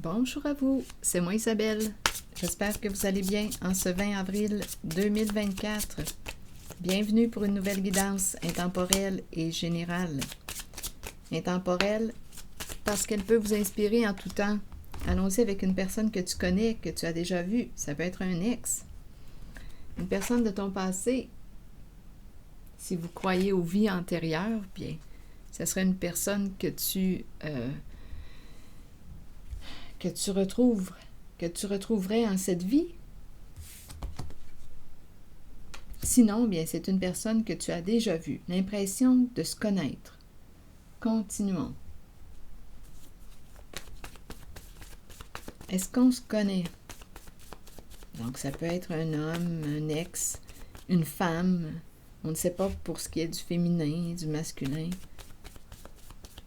Bonjour à vous, c'est moi Isabelle. J'espère que vous allez bien en ce 20 avril 2024. Bienvenue pour une nouvelle guidance intemporelle et générale. Intemporelle parce qu'elle peut vous inspirer en tout temps. Allons-y avec une personne que tu connais, que tu as déjà vue. Ça peut être un ex, une personne de ton passé. Si vous croyez aux vies antérieures, bien, ce serait une personne que tu retrouverais en cette vie. Sinon, bien, c'est une personne que tu as déjà vue. L'impression de se connaître. Continuons. Est-ce qu'on se connaît? Donc, ça peut être un homme, un ex, une femme. On ne sait pas pour ce qui est du féminin, du masculin.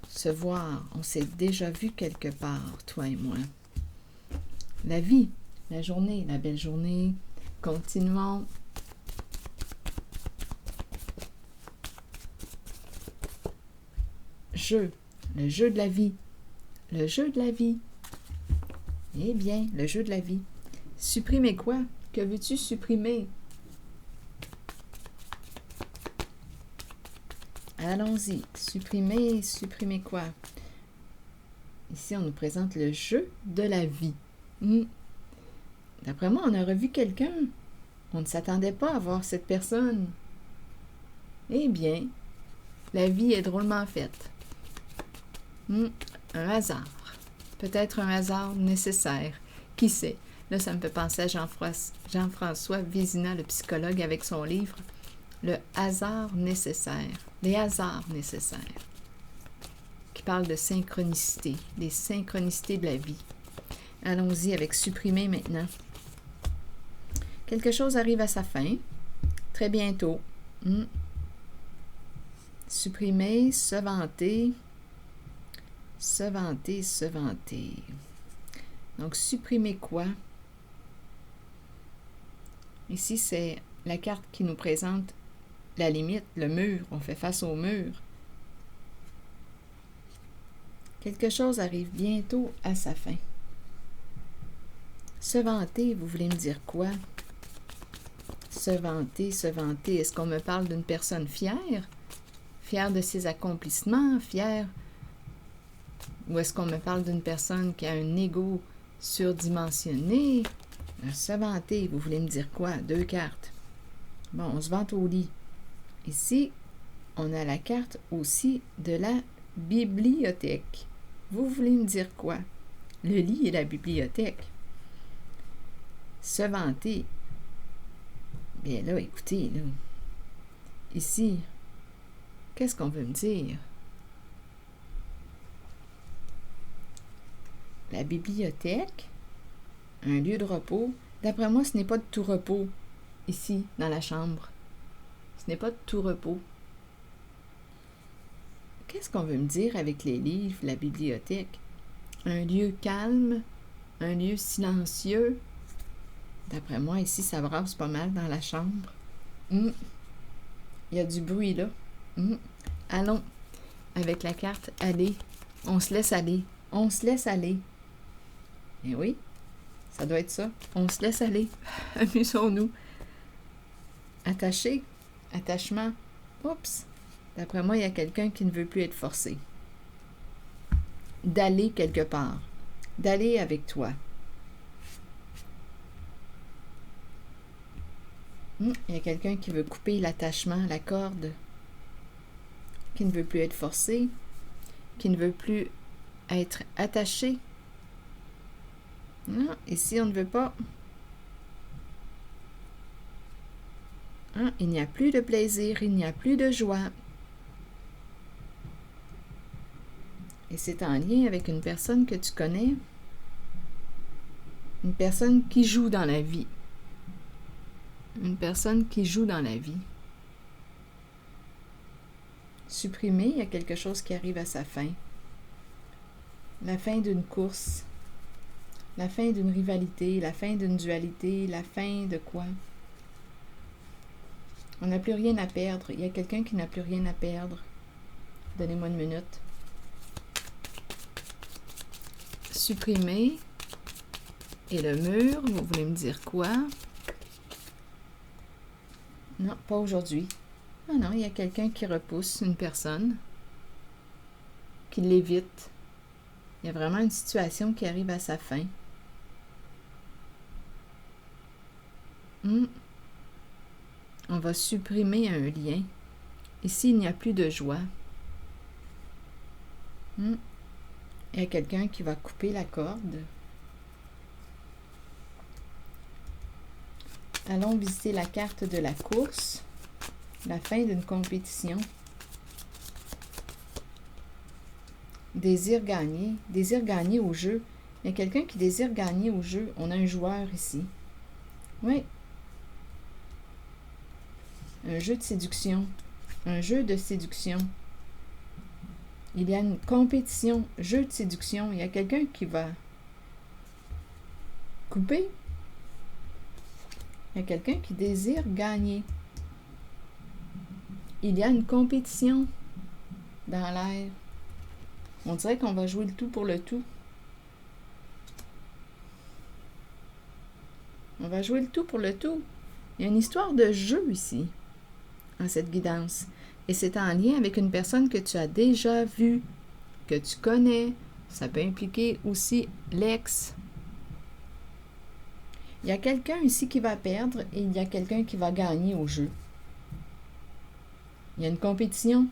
Se voir, on s'est déjà vu quelque part, toi et moi. La vie, la journée, la belle journée. Continuons. Le jeu de la vie. Le jeu de la vie. Eh bien, le jeu de la vie. Supprimer quoi? Que veux-tu supprimer? Allons-y. Supprimer quoi? Ici, on nous présente le jeu de la vie. D'après moi, on a revu quelqu'un. On ne s'attendait pas à voir cette personne. Eh bien, la vie est drôlement faite. Un hasard. Peut-être un hasard nécessaire. Qui sait? Là, ça me fait penser à Jean-François Vézina, le psychologue, avec son livre « Le hasard nécessaire ». Les hasards nécessaires. Qui parle de synchronicité, des synchronicités de la vie. Allons-y avec supprimer maintenant. Quelque chose arrive à sa fin, très bientôt. Supprimer, se vanter. Se vanter, se vanter. Donc, supprimer quoi? Ici, c'est la carte qui nous présente la limite, le mur. On fait face au mur. Quelque chose arrive bientôt à sa fin. Se vanter, vous voulez me dire quoi? Se vanter, se vanter. Est-ce qu'on me parle d'une personne fière? Fière de ses accomplissements? Fière? Ou est-ce qu'on me parle d'une personne qui a un ego surdimensionné? Se vanter, vous voulez me dire quoi? 2 cartes. Bon, on se vante au lit. Ici, on a la carte aussi de la bibliothèque. Vous voulez me dire quoi? Le lit et la bibliothèque. Se vanter. Bien là, écoutez, là. Ici, qu'est-ce qu'on veut me dire? La bibliothèque, un lieu de repos. D'après moi, ce n'est pas de tout repos, ici, dans la chambre. Ce n'est pas de tout repos. Qu'est-ce qu'on veut me dire avec les livres, la bibliothèque? Un lieu calme, un lieu silencieux. D'après moi, ici, ça brasse pas mal dans la chambre. Il y a du bruit, là. Allons, avec la carte « Aller ». On se laisse aller. On se laisse aller. Eh oui, ça doit être ça. On se laisse aller. Amusons-nous. Attaché. Attachement. Oups. D'après moi, il y a quelqu'un qui ne veut plus être forcé. D'aller quelque part. D'aller avec toi. Il y a quelqu'un qui veut couper l'attachement, la corde. Qui ne veut plus être forcé. Qui ne veut plus être attaché. Non, ici, on ne veut pas. Il n'y a plus de plaisir, il n'y a plus de joie. Et c'est en lien avec une personne que tu connais. Une personne qui joue dans la vie. Une personne qui joue dans la vie. Supprimer, il y a quelque chose qui arrive à sa fin. La fin d'une course. La fin d'une rivalité, la fin d'une dualité, la fin de quoi? On n'a plus rien à perdre. Il y a quelqu'un qui n'a plus rien à perdre. Donnez-moi une minute. supprimer. Et le mur, vous voulez me dire quoi? Non, pas aujourd'hui. Ah non, il y a quelqu'un qui repousse une personne, qui l'évite. Il y a vraiment une situation qui arrive à sa fin. On va supprimer un lien. Ici, il n'y a plus de joie. Il y a quelqu'un qui va couper la corde. Allons visiter la carte de la course, la fin d'une compétition. Désir gagner au jeu. Il y a quelqu'un qui désire gagner au jeu. On a un joueur ici. Oui. Un jeu de séduction. Un jeu de séduction. Il y a une compétition, jeu de séduction. Il y a quelqu'un qui va couper. Il y a quelqu'un qui désire gagner. Il y a une compétition dans l'air. On dirait qu'on va jouer le tout pour le tout. On va jouer le tout pour le tout. Il y a une histoire de jeu ici, en cette guidance. Et c'est en lien avec une personne que tu as déjà vue, que tu connais. Ça peut impliquer aussi l'ex. Il y a quelqu'un ici qui va perdre et il y a quelqu'un qui va gagner au jeu. Il y a une compétition.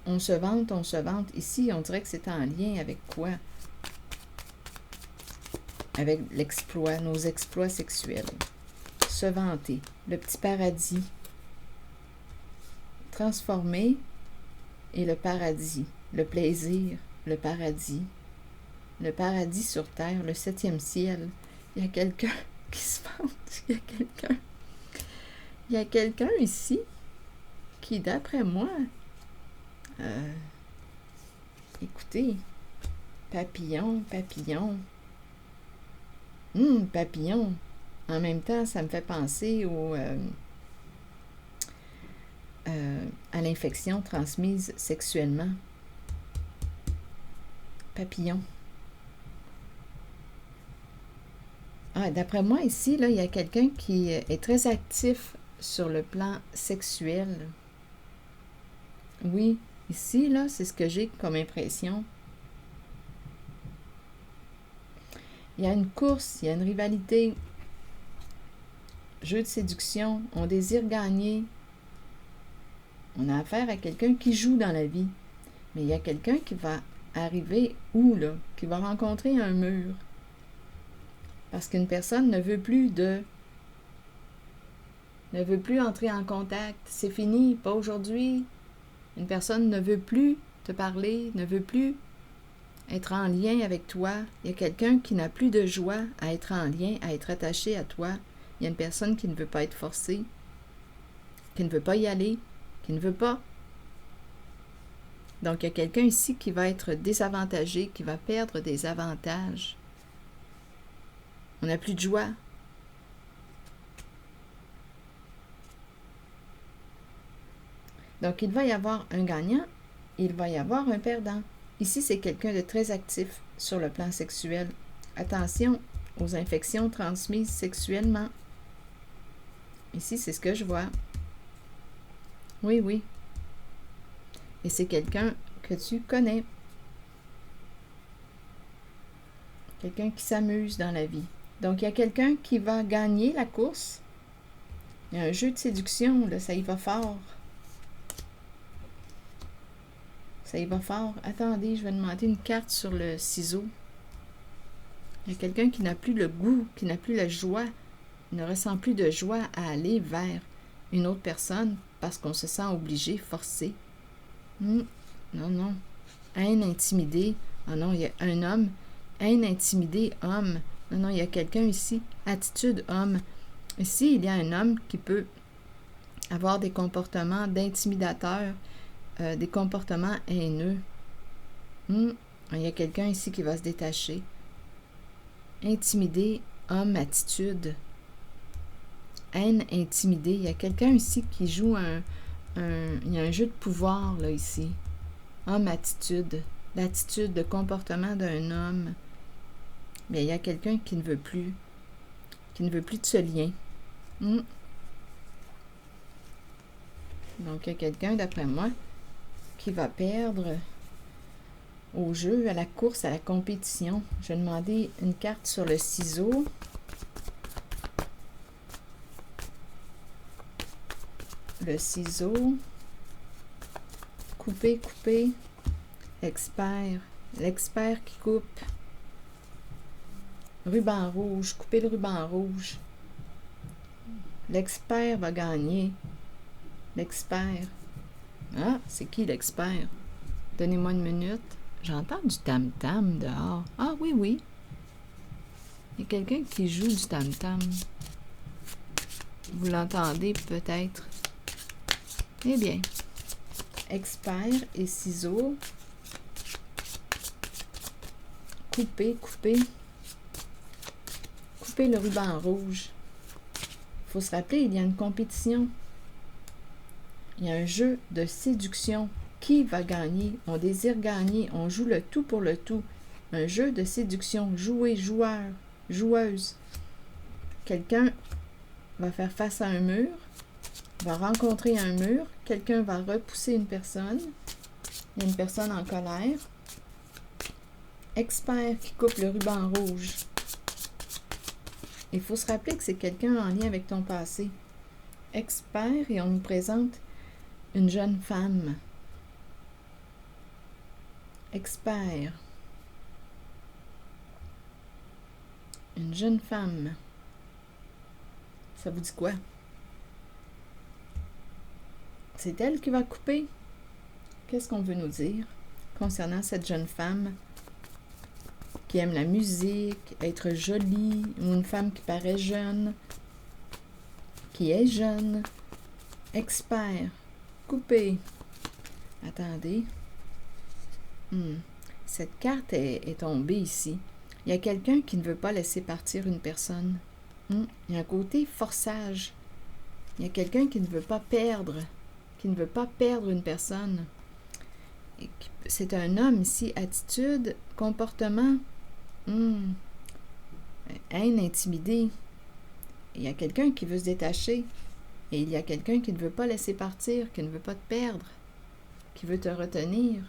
On se vante, on se vante. Ici, on dirait que c'est en lien avec quoi? Avec l'exploit, nos exploits sexuels. Se vanter. Le petit paradis. Transformer et le paradis. Le plaisir, le paradis. Le paradis sur terre, le 7e ciel. Il y a quelqu'un qui se vante. Il y a quelqu'un ici qui, d'après moi, écoutez, papillon. Papillon. En même temps, ça me fait penser à l'infection transmise sexuellement. Papillon. D'après moi, ici, là, il y a quelqu'un qui est très actif sur le plan sexuel. Oui, ici, là, c'est ce que j'ai comme impression. Il y a une course, il y a une rivalité. Jeu de séduction, on désire gagner. On a affaire à quelqu'un qui joue dans la vie. Mais il y a quelqu'un qui va arriver où, là? Qui va rencontrer un mur. Parce qu'une personne ne veut plus entrer en contact. C'est fini, pas aujourd'hui. Une personne ne veut plus te parler, ne veut plus être en lien avec toi. Il y a quelqu'un qui n'a plus de joie à être en lien, à être attaché à toi. Il y a une personne qui ne veut pas être forcée, qui ne veut pas y aller, qui ne veut pas. Donc, il y a quelqu'un ici qui va être désavantagé, qui va perdre des avantages. On n'a plus de joie. Donc, il va y avoir un gagnant, il va y avoir un perdant. Ici, c'est quelqu'un de très actif sur le plan sexuel. Attention aux infections transmises sexuellement. Ici, c'est ce que je vois. Oui. Et c'est quelqu'un que tu connais. Quelqu'un qui s'amuse dans la vie. Donc, il y a quelqu'un qui va gagner la course. Il y a un jeu de séduction, là, ça y va fort. Ça y va fort. Attendez, je vais demander une carte sur le ciseau. Il y a quelqu'un qui n'a plus le goût, qui n'a plus la joie, ne ressent plus de joie à aller vers une autre personne parce qu'on se sent obligé, forcé. Non. Haine, intimidé. Ah non, il y a un homme. Haine, intimidé, homme. Non, il y a quelqu'un ici. Attitude, homme. Ici, il y a un homme qui peut avoir des comportements d'intimidateur, des comportements haineux. Il y a quelqu'un ici qui va se détacher. Intimidé, homme, attitude. Haine, intimidé. Il y a quelqu'un ici qui joue il y a un jeu de pouvoir, là, ici. homme-attitude, l'attitude, le comportement d'un homme. Mais il y a quelqu'un qui ne veut plus de ce lien. Donc, il y a quelqu'un, d'après moi, qui va perdre au jeu, à la course, à la compétition. Je vais demander une carte sur le ciseau. Le ciseau. Couper, couper. Expert. L'expert qui coupe. Ruban rouge. Couper le ruban rouge. L'expert va gagner. L'expert. Ah, c'est qui l'expert? Donnez-moi une minute. J'entends du tam-tam dehors. Ah oui, oui. Il y a quelqu'un qui joue du tam-tam. Vous l'entendez peut-être. Eh bien, expert et ciseaux. Couper, couper. Couper le ruban rouge. Il faut se rappeler, il y a une compétition. Il y a un jeu de séduction. Qui va gagner? On désire gagner. On joue le tout pour le tout. Un jeu de séduction. Jouer, joueur, joueuse. Quelqu'un va faire face à un mur, va rencontrer un mur. Quelqu'un va repousser une personne. Il y a une personne en colère. Expert qui coupe le ruban rouge. Il faut se rappeler que c'est quelqu'un en lien avec ton passé. Expert, et on nous présente une jeune femme. Expert. Une jeune femme. Ça vous dit quoi? C'est elle qui va couper? Qu'est-ce qu'on veut nous dire concernant cette jeune femme qui aime la musique, être jolie, ou une femme qui paraît jeune, qui est jeune? Expert. Couper. Attendez. Cette carte est tombée ici. Il y a quelqu'un qui ne veut pas laisser partir une personne. Il y a un côté forçage. Il y a quelqu'un qui ne veut pas perdre, une personne. C'est un homme ici, attitude, comportement, haine, intimidée. Il y a quelqu'un qui veut se détacher. Et il y a quelqu'un qui ne veut pas laisser partir, qui ne veut pas te perdre, qui veut te retenir,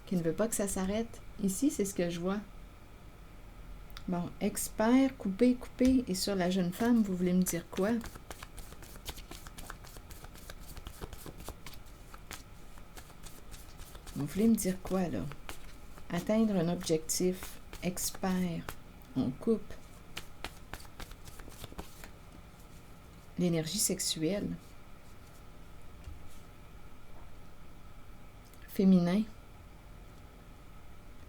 qui ne veut pas que ça s'arrête. Ici, c'est ce que je vois. Bon, expert, couper, couper. Et sur la jeune femme, vous voulez me dire quoi? Vous voulez me dire quoi, là? Atteindre un objectif. Expert. On coupe. L'énergie sexuelle. Féminin.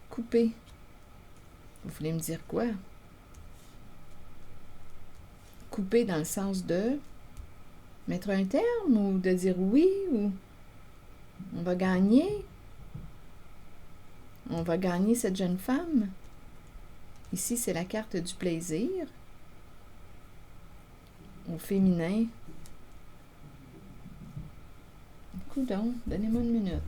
Couper. Vous voulez me dire quoi? Couper dans le sens de mettre un terme ou de dire oui ou on va gagner. On va gagner cette jeune femme. Ici, c'est la carte du plaisir. Au féminin. Coudonc, donnez-moi une minute.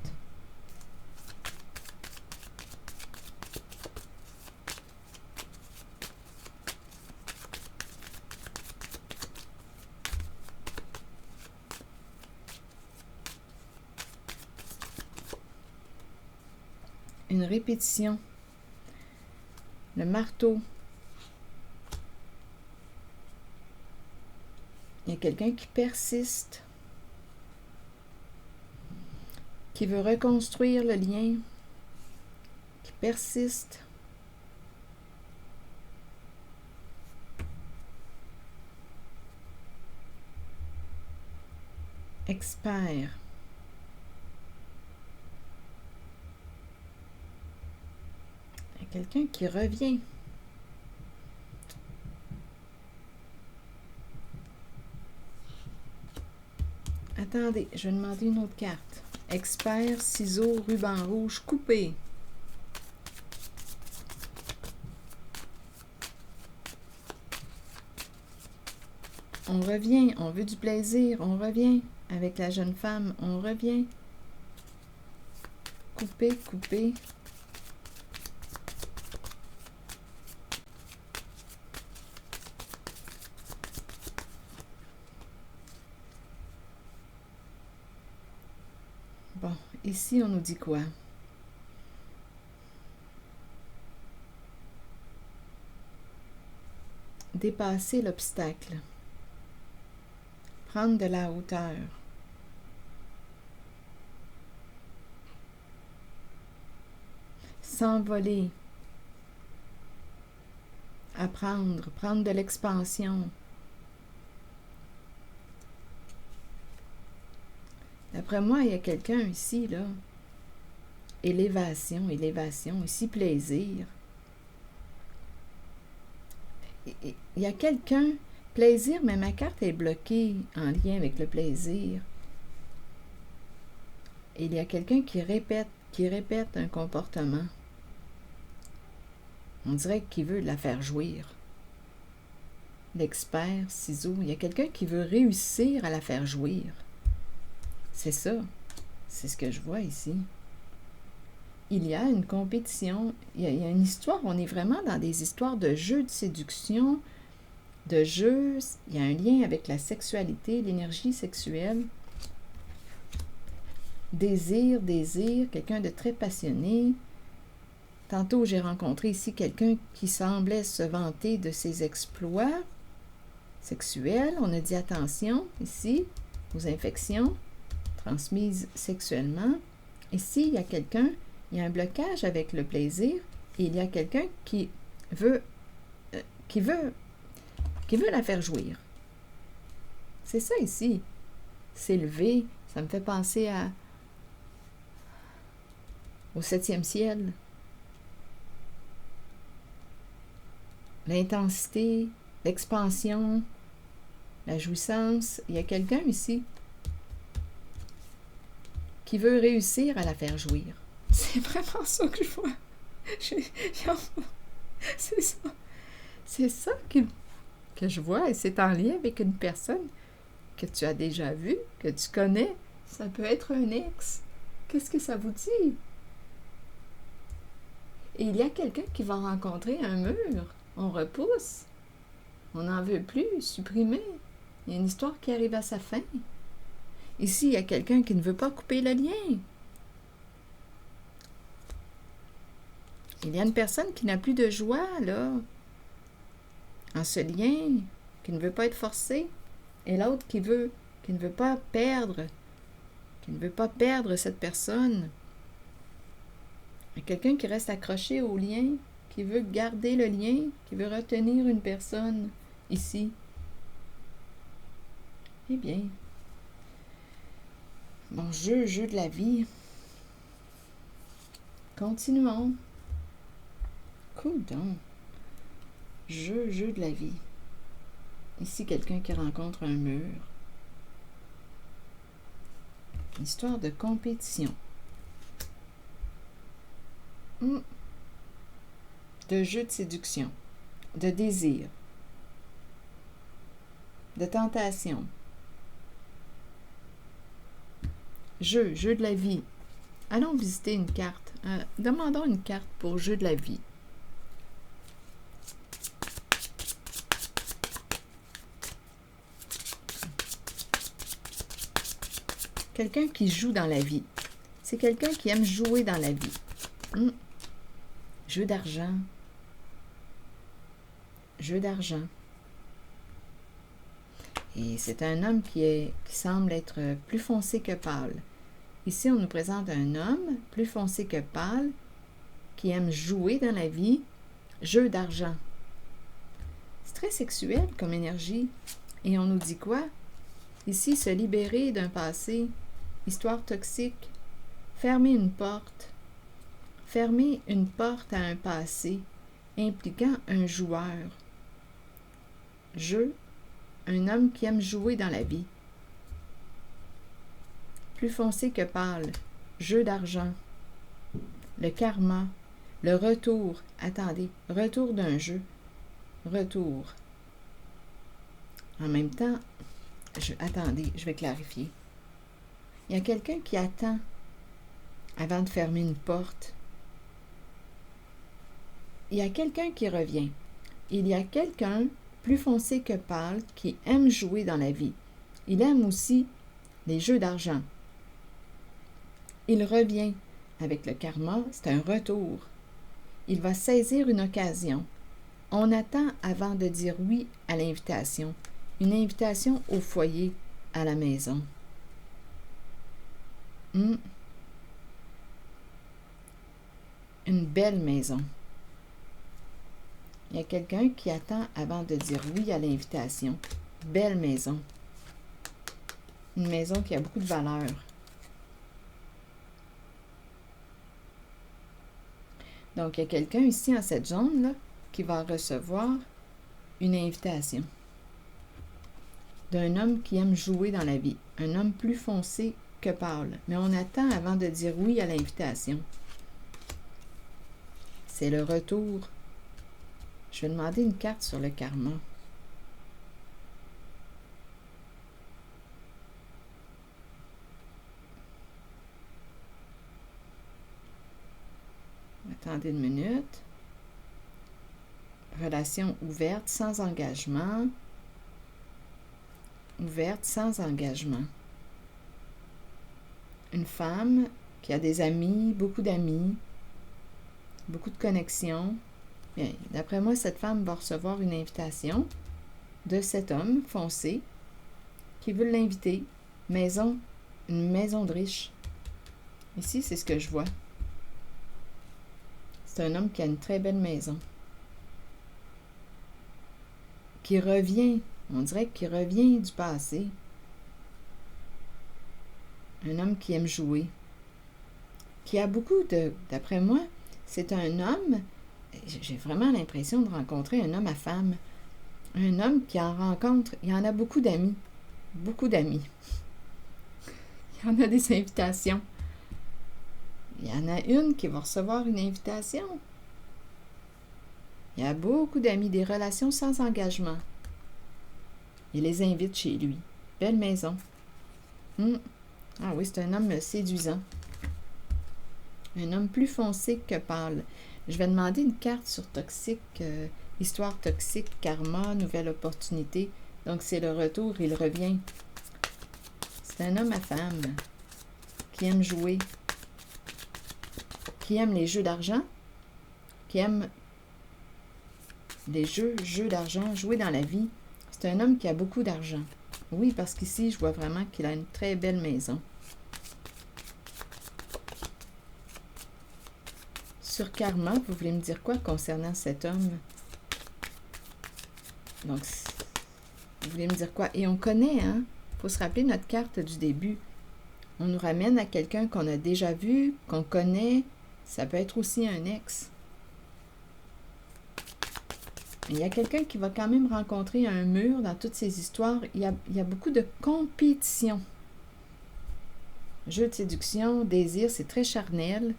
Une répétition. Le marteau. Il y a quelqu'un qui persiste, qui veut reconstruire le lien, qui persiste. Expert. Il y a quelqu'un qui revient. Attendez, je vais demander une autre carte. Expert, ciseaux, ruban rouge, coupé. On revient, on veut du plaisir, on revient avec la jeune femme, on revient. couper, couper. Bon, ici, on nous dit quoi? Dépasser l'obstacle. Prendre de la hauteur. S'envoler. Apprendre. Prendre de l'expansion. D'après moi, il y a quelqu'un ici, là. Élévation, élévation. Ici, plaisir. Il y a quelqu'un, plaisir, mais ma carte est bloquée en lien avec le plaisir. Et il y a quelqu'un qui répète un comportement. On dirait qu'il veut la faire jouir. L'expert, ciseau, il y a quelqu'un qui veut réussir à la faire jouir. C'est ça. C'est ce que je vois ici. Il y a une compétition, il y a une histoire, on est vraiment dans des histoires de jeux de séduction, de jeux, il y a un lien avec la sexualité, l'énergie sexuelle. Désir, quelqu'un de très passionné. Tantôt, j'ai rencontré ici quelqu'un qui semblait se vanter de ses exploits sexuels. On a dit attention, ici, aux infections transmises sexuellement. Ici, il y a quelqu'un, il y a un blocage avec le plaisir et il y a quelqu'un qui veut la faire jouir. C'est ça ici. S'élever, ça me fait penser au 7e ciel. L'intensité, l'expansion, la jouissance. Il y a quelqu'un ici qui veut réussir à la faire jouir. C'est vraiment ça que je vois. C'est ça. C'est ça que je vois et c'est en lien avec une personne que tu as déjà vue, que tu connais. Ça peut être un ex. Qu'est-ce que ça vous dit? Et il y a quelqu'un qui va rencontrer un mur. On repousse. On n'en veut plus. Supprimer. Il y a une histoire qui arrive à sa fin. Ici, il y a quelqu'un qui ne veut pas couper le lien. Il y a une personne qui n'a plus de joie, là, en ce lien, qui ne veut pas être forcée. Et l'autre qui ne veut pas perdre cette personne. Il y a quelqu'un qui reste accroché au lien, qui veut garder le lien, qui veut retenir une personne ici. Eh bien, bon, jeu de la vie. Continuons. Coudonc. Jeu de la vie. Ici, quelqu'un qui rencontre un mur. Une histoire de compétition. De jeu de séduction. De désir. De tentation. Jeu de la vie. Allons visiter une carte. Demandons une carte pour jeu de la vie. Quelqu'un qui joue dans la vie. C'est quelqu'un qui aime jouer dans la vie. Jeu d'argent. Jeu d'argent. Et c'est un homme qui semble être plus foncé que pâle. Ici, on nous présente un homme plus foncé que pâle qui aime jouer dans la vie. Jeu d'argent. C'est très sexuel comme énergie. Et on nous dit quoi? Ici, se libérer d'un passé. Histoire toxique. Fermer une porte. Fermer une porte à un passé impliquant un joueur. Jeu. Un homme qui aime jouer dans la vie. Plus foncé que pâle. Jeu d'argent. Le karma. Le retour. Attendez. Retour d'un jeu. Retour. En même temps, attendez, je vais clarifier. Il y a quelqu'un qui attend avant de fermer une porte. Il y a quelqu'un qui revient. Il y a quelqu'un plus foncé que pâle qui aime jouer dans la vie. Il aime aussi les jeux d'argent. Il revient avec le karma, c'est un retour. Il va saisir une occasion. On attend avant de dire oui à l'invitation. Une invitation au foyer, à la maison. Une belle maison. Il y a quelqu'un qui attend avant de dire oui à l'invitation. Belle maison. Une maison qui a beaucoup de valeur. Donc, il y a quelqu'un ici en cette zone-là qui va recevoir une invitation d'un homme qui aime jouer dans la vie. Un homme plus foncé que pâle. Mais on attend avant de dire oui à l'invitation. C'est le retour. Je vais demander une carte sur le karma. Attendez une minute. Relation ouverte, sans engagement. Ouverte, sans engagement. Une femme qui a des amis, beaucoup de connexions. Bien, d'après moi, cette femme va recevoir une invitation de cet homme foncé qui veut l'inviter. Une maison de riche. Ici, c'est ce que je vois. C'est un homme qui a une très belle maison. Qui revient, on dirait qu'il revient du passé. Un homme qui aime jouer. Qui a beaucoup d'après moi, c'est un homme, j'ai vraiment l'impression de rencontrer un homme à femme. Un homme qui en rencontre, il y en a beaucoup d'amis. Beaucoup d'amis. Il y en a des invitations. Il y en a une qui va recevoir une invitation. Il y a beaucoup d'amis, des relations sans engagement. Il les invite chez lui. Belle maison. Ah oui, c'est un homme séduisant. Un homme plus foncé que pâle. Je vais demander une carte sur toxique, histoire toxique, karma, nouvelle opportunité. Donc, c'est le retour, il revient. C'est un homme à femme qui aime jouer, qui aime les jeux d'argent, qui aime les jeux d'argent, jouer dans la vie. C'est un homme qui a beaucoup d'argent. Oui, parce qu'ici, je vois vraiment qu'il a une très belle maison. Sur karma, vous voulez me dire quoi concernant cet homme? Donc, vous voulez me dire quoi? Et on connaît, hein? Il faut se rappeler notre carte du début. On nous ramène à quelqu'un qu'on a déjà vu, qu'on connaît. Ça peut être aussi un ex. Il y a quelqu'un qui va quand même rencontrer un mur dans toutes ces histoires. Il y a beaucoup de compétition. Jeu de séduction, désir, c'est très charnel.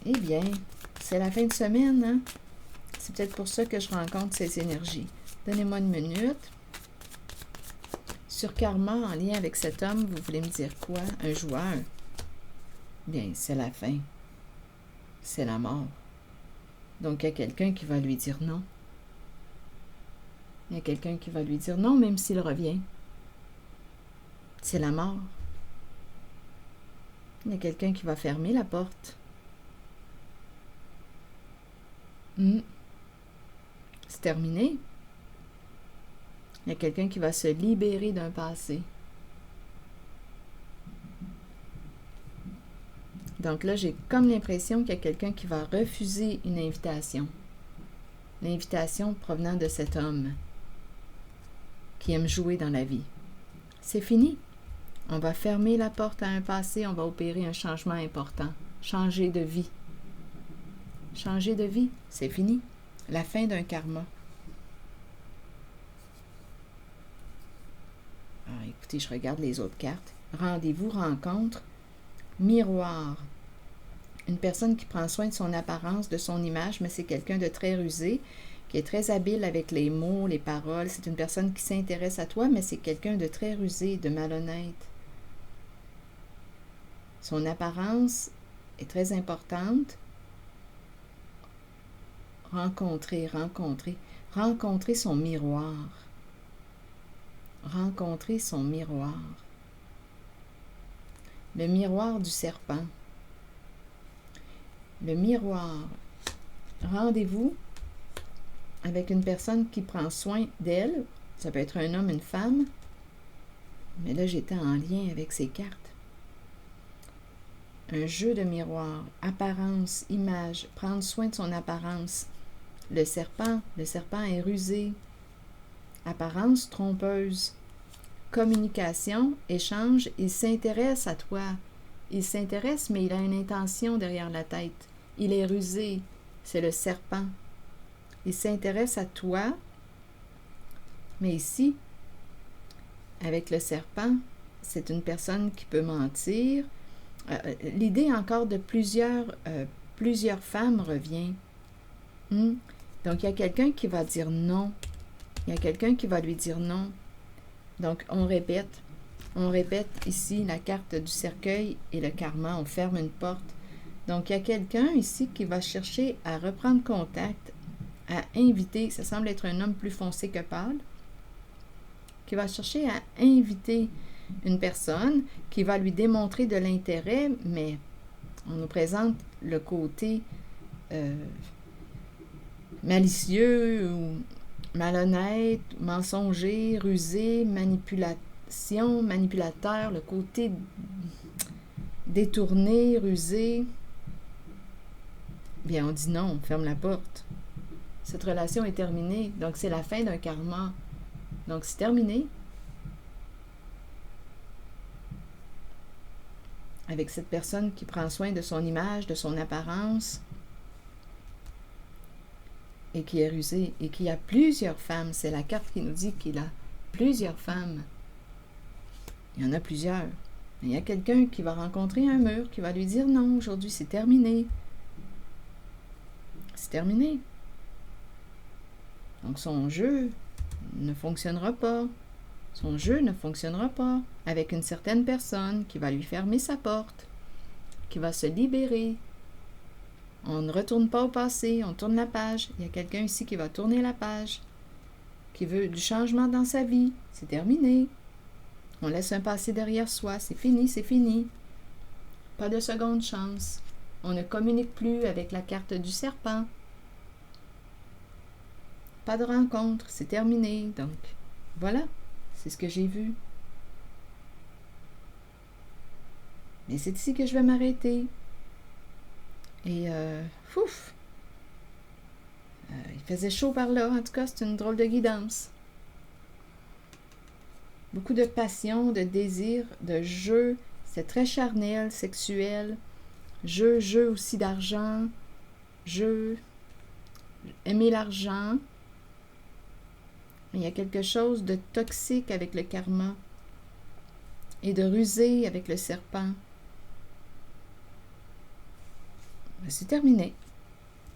Eh bien, c'est la fin de semaine, hein? C'est peut-être pour ça que je rencontre ces énergies. Donnez-moi une minute. Sur karma, en lien avec cet homme, vous voulez me dire quoi? Un joueur? Bien, c'est la fin. C'est la mort. Donc, il y a quelqu'un qui va lui dire non. Il y a quelqu'un qui va lui dire non, même s'il revient. C'est la mort. Il y a quelqu'un qui va fermer la porte. C'est terminé. Il y a quelqu'un qui va se libérer d'un passé. Donc là, j'ai comme l'impression qu'il y a quelqu'un qui va refuser une invitation. L'invitation provenant de cet homme qui aime jouer dans la vie. C'est fini. On va fermer la porte à un passé, on va opérer un changement important. Changer de vie. Changer de vie, c'est fini. La fin d'un karma. Ah, écoutez, je regarde les autres cartes. Rendez-vous, rencontre, miroir. Une personne qui prend soin de son apparence, de son image, mais c'est quelqu'un de très rusé, qui est très habile avec les mots, les paroles. C'est une personne qui s'intéresse à toi, mais c'est quelqu'un de très rusé, de malhonnête. Son apparence est très importante. Rencontrer son miroir. Rencontrer son miroir. Le miroir du serpent. Le miroir. Rendez-vous avec une personne qui prend soin d'elle. Ça peut être un homme, une femme. Mais là, j'étais en lien avec ces cartes. Un jeu de miroir, apparence, image, prendre soin de son apparence. Le serpent est rusé. Apparence trompeuse. Communication, échange, il s'intéresse à toi. Il s'intéresse, mais il a une intention derrière la tête. Il est rusé, c'est le serpent. Il s'intéresse à toi, mais ici, avec le serpent, c'est une personne qui peut mentir. L'idée encore de plusieurs femmes revient. Donc, il y a quelqu'un qui va dire non. Il y a quelqu'un qui va lui dire non. Donc, on répète ici la carte du cercueil et le karma. On ferme une porte. Donc, il y a quelqu'un ici qui va chercher à reprendre contact, à inviter. Ça semble être un homme plus foncé que pâle, qui va chercher à inviter une personne qui va lui démontrer de l'intérêt, mais on nous présente le côté malicieux ou malhonnête, mensonger, rusé, manipulateur, le côté détourné, rusé. Bien, on dit non, on ferme la porte. Cette relation est terminée, donc c'est la fin d'un karma. Donc c'est terminé. Avec cette personne qui prend soin de son image, de son apparence, et qui est rusée, et qui a plusieurs femmes. C'est la carte qui nous dit qu'il a plusieurs femmes. Il y en a plusieurs. Mais il y a quelqu'un qui va rencontrer un mur, qui va lui dire non, aujourd'hui c'est terminé. C'est terminé. Donc son jeu ne fonctionnera pas. Son jeu ne fonctionnera pas avec une certaine personne qui va lui fermer sa porte, qui va se libérer. On ne retourne pas au passé, on tourne la page. Il y a quelqu'un ici qui va tourner la page, qui veut du changement dans sa vie. C'est terminé. On laisse un passé derrière soi. C'est fini, c'est fini. Pas de seconde chance. On ne communique plus avec la carte du serpent. Pas de rencontre, c'est terminé. Donc, voilà. C'est ce que j'ai vu. Mais c'est ici que je vais m'arrêter. Et, il faisait chaud par là. En tout cas, c'est une drôle de guidance. Beaucoup de passion, de désir, de jeu. C'est très charnel, sexuel. Jeu aussi d'argent. Jeu. Aimer l'argent. Il y a quelque chose de toxique avec le karma et de rusé avec le serpent. C'est terminé.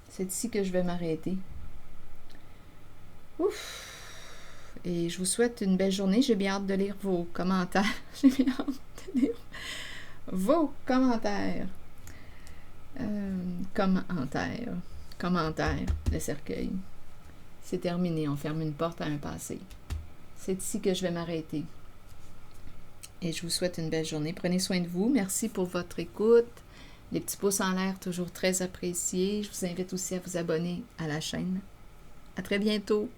C'est ici que je vais m'arrêter. Ouf! Et je vous souhaite une belle journée. J'ai bien hâte de lire vos commentaires. J'ai bien hâte de lire vos commentaires. Commentaire, le cercueil. C'est terminé, on ferme une porte à un passé. C'est ici que je vais m'arrêter. Et je vous souhaite une belle journée. Prenez soin de vous. Merci pour votre écoute. Les petits pouces en l'air, toujours très appréciés. Je vous invite aussi à vous abonner à la chaîne. À très bientôt.